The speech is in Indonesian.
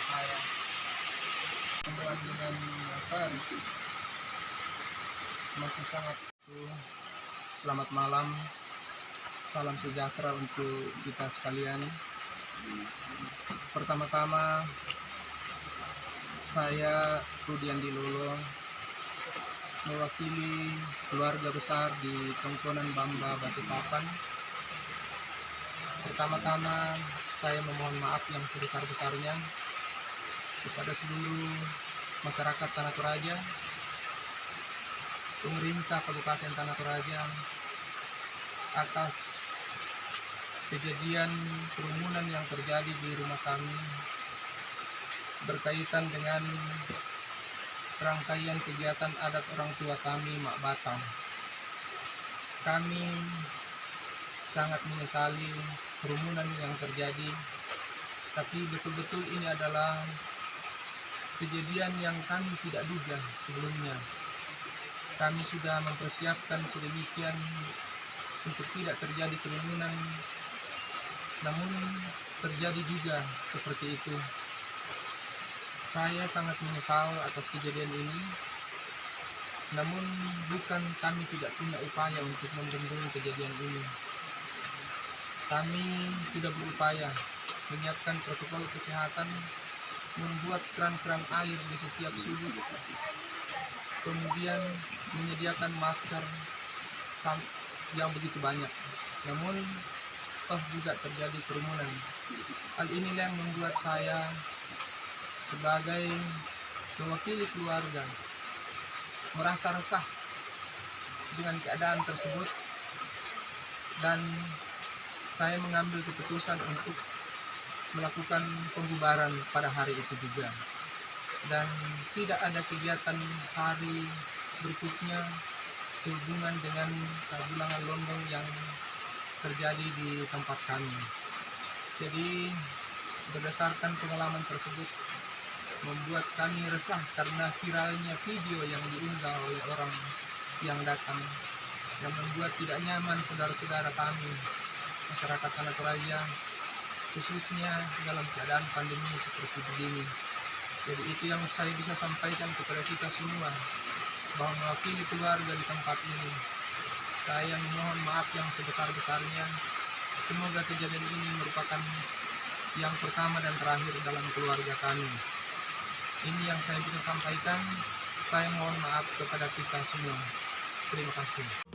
saya membuat dengan masih sangat. Selamat malam, salam sejahtera untuk kita sekalian. Pertama-tama saya Rudiandi Lolo mewakili keluarga besar di Tongkonan Bamba Balikpapan. Pertama-tama saya memohon maaf yang sebesar-besarnya kepada seluruh masyarakat Tanah Toraja, pemerintah Kabupaten Tanah Toraja atas kejadian kerumunan yang terjadi di rumah kami berkaitan dengan rangkaian kegiatan adat orang tua kami, Mak Batang. Kami sangat menyesali kerumunan yang terjadi, tapi betul-betul ini adalah kejadian yang kami tidak duga sebelumnya. Kami sudah mempersiapkan sedemikian untuk tidak terjadi kerumunan, namun terjadi juga seperti itu. Saya sangat menyesal atas kejadian ini, namun bukan kami tidak punya upaya untuk membendung kejadian ini. Kami sudah berupaya menyiapkan protokol kesehatan, membuat keran-keran air di setiap sudut, kemudian menyediakan masker yang begitu banyak. Namun toh juga terjadi kerumunan. Hal inilah yang membuat saya sebagai mewakili keluarga merasa resah dengan keadaan tersebut, dan saya mengambil keputusan untuk melakukan pembubaran pada hari itu juga, dan tidak ada kegiatan hari berikutnya sehubungan dengan bulangan londong yang terjadi di tempat kami. Jadi berdasarkan pengalaman tersebut membuat kami resah karena viralnya video yang diunggah oleh orang yang datang, yang membuat tidak nyaman saudara-saudara kami masyarakat Tanah Toraja, khususnya dalam keadaan pandemi seperti begini. Jadi itu yang saya bisa sampaikan kepada kita semua, bahwa mewakili keluarga di tempat ini, saya memohon maaf yang sebesar-besarnya. Semoga kejadian ini merupakan yang pertama dan terakhir dalam keluarga kami. Ini yang saya bisa sampaikan. Saya mohon maaf kepada kita semua. Terima kasih.